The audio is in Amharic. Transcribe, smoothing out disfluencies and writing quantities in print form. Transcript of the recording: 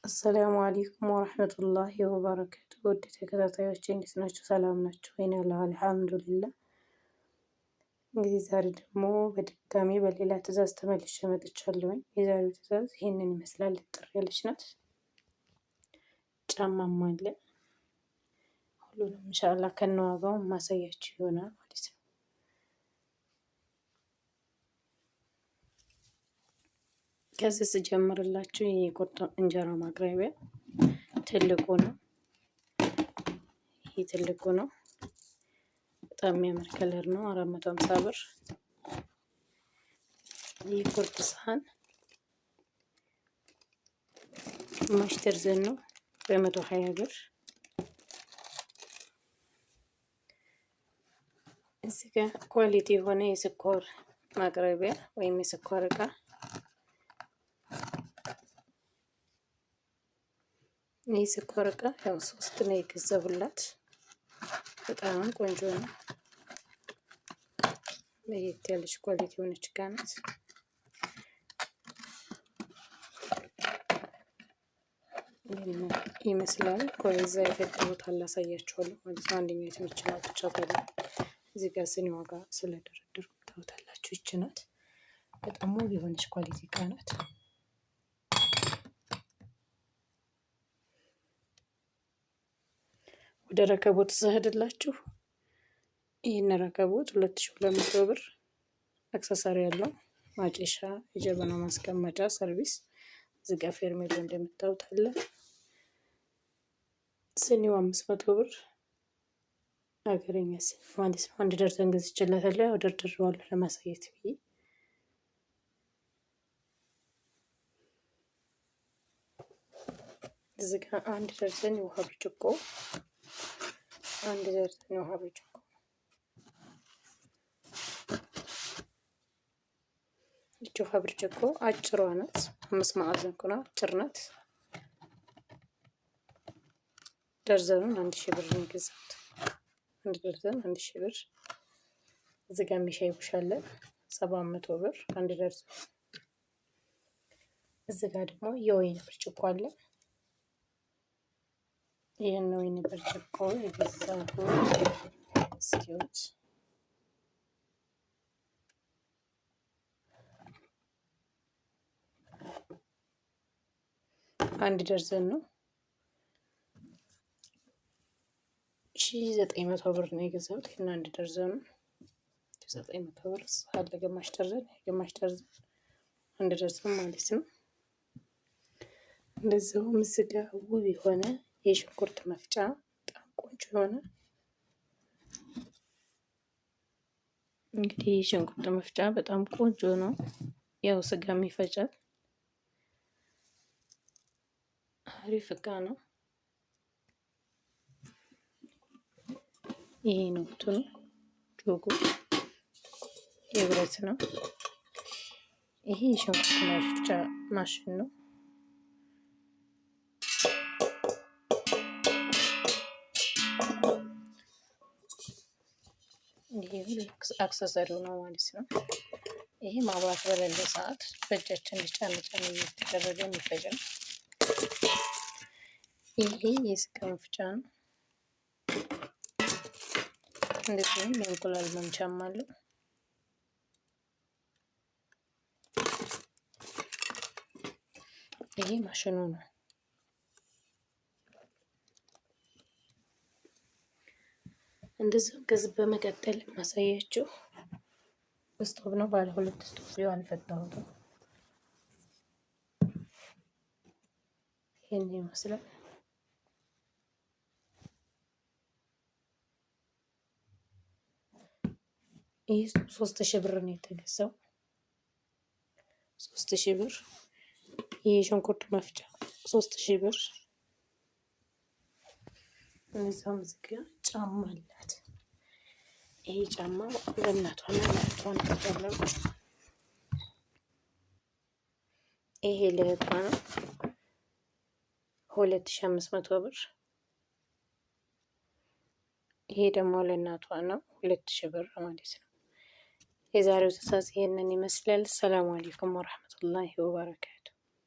አሰላሙ አለይኩም ወረህመቱላሂ ወበረካቱ። ውድ ተከታታዮች እንዴት ናችሁ? ሰላም ናችሁ? ወይኔ ያለው አልሐምዱሊላህ። እንግዲህ ዛሬ ደግሞ በድጋሚ በሌላ ትዕዛዝ ተመልሼ መጥቻለሁኝ። የዛሬው ትዕዛዝ ይህንን ይመስላል። ጥር ያለች ናት። ጫማም አለ። ሁሉንም ኢንሻአላህ ከነዋጋው ማሳያችሁ ይሆናል ማለት ነው። ከዚህ ስጀምርላችሁ የቁርጥ እንጀራ ማቅረቢያ ትልቁ ነው። ይህ ትልቁ ነው። በጣም የሚያምር ከለር ነው። 450 ብር። ይህ ቁርጥ ሳህን ግማሽ ደርዘን ነው በ120 ብር። እዚህ ጋር ኳሊቲ የሆነ የስኳር ማቅረቢያ ወይም የስኳር እቃ ይህ ስኳር እቃ ያው 3 ነው የገዛሁላት። በጣም ቆንጆ ነው። ለየት ያለች ኳሊቲ የሆነች እቃ ናት። ይመስላል ከዛ የፈጠሩት አላሳያችኋለሁ ማለት ነው። አንደኛው የተመቸናት ብቻ ታዲያ እዚህ ጋር ስኒ ዋጋ ስለደረደሩ ታውታላችሁ። ይች ናት። በጣም ውብ የሆነች ኳሊቲ እቃ ናት። ወደ ረከቦት ዘህድላችሁ። ይህን ረከቦት 2200 ብር። አክሰሰሪ ያለው ማጨሻ፣ የጀበና ማስቀመጫ ሰርቪስ፣ እዚህ ጋር ፌርሜሎ እንደምታዩት አለ። ስኒው 500 ብር። ሀገረኛ ስኒ ማለት ነው። አንድ ደርዘን ገዝቼላታለሁ። ያው ደርድሬዋለሁ ለማሳየት ብዬ። እዚህ ጋር አንድ ደርዘን የውሃ ብርጭቆ፣ አንድ ደርዘን የውሃ ብርጭቆ። ይቺ ውሃ ብርጭቆ አጭሯ ናት። 5 ማዕዘን ሆና አጭር ናት። ደርዘኑን 1000 ብር ነው የገዛሁት። አንድ ደርዘን 1000 ብር። እዚህ ጋር የሚሻይ ቡሽ አለ 700 ብር አንድ ደርዘን። እዚህ ጋር ደግሞ የወይን ብርጭቆ አለ። ይሄን ወይን ብርጭቆ የገዛሁት እስኪውት አንድ ደርዘን ነው 1900 ብር ነው የገዛሁት። ይሄን አንድ ደርዘን 900 ብር አለ። ግማሽ ደርዘን አንድ ደርዘን ማለት ነው። እንደዚሁም እዚህ ጋር ውብ የሆነ የሽንኩርት መፍጫ በጣም ቆንጆ የሆነ እንግዲህ የሽንኩርት መፍጫ በጣም ቆንጆ ነው። ያው ስጋም ይፈጫል። አሪፍ እቃ ነው። ይሄ ነው እንትኑ ጆጉ የብረት ነው። ይሄ የሽንኩርት መፍጫ ማሽን ነው። ይሄ አክሰሰሪው ነው ማለት ነው። ይሄ ማብራት በሌለ ሰዓት በእጃችን ጫን እየተደረገ የሚፈጭ ነው። ይሄ የስጋ መፍጫ ነው። እንደዚሁም የእንቁላል መምቻም አለው። ይሄ ማሽኑ ነው። እንደዚሁም ከዚህ በመቀጠል ማሳያችሁ ስቶቭ ነው። ባለ 2 ስቶቭ ነው። አልፈታሁትም። ይሄን ይመስላል። ይሄ 3000 ብር ነው የተገዛው። 3000 ብር። ይሄ ሽንኩርት መፍጫ 3000 ብር። እዛም ዝጋ ጫማ አላት። ይሄ ጫማ ለእናቷና ለእህቷ ነው የተደረገው። ይሄ ለእህቷ ነው 2500 ብር። ይሄ ደግሞ ለእናቷ ነው 2000 ብር ማለት ነው። የዛሬው ትዕዛዝ ይሄንን ይመስላል። ሰላም አለይኩም ወራህመቱላሂ ወበረካቱ።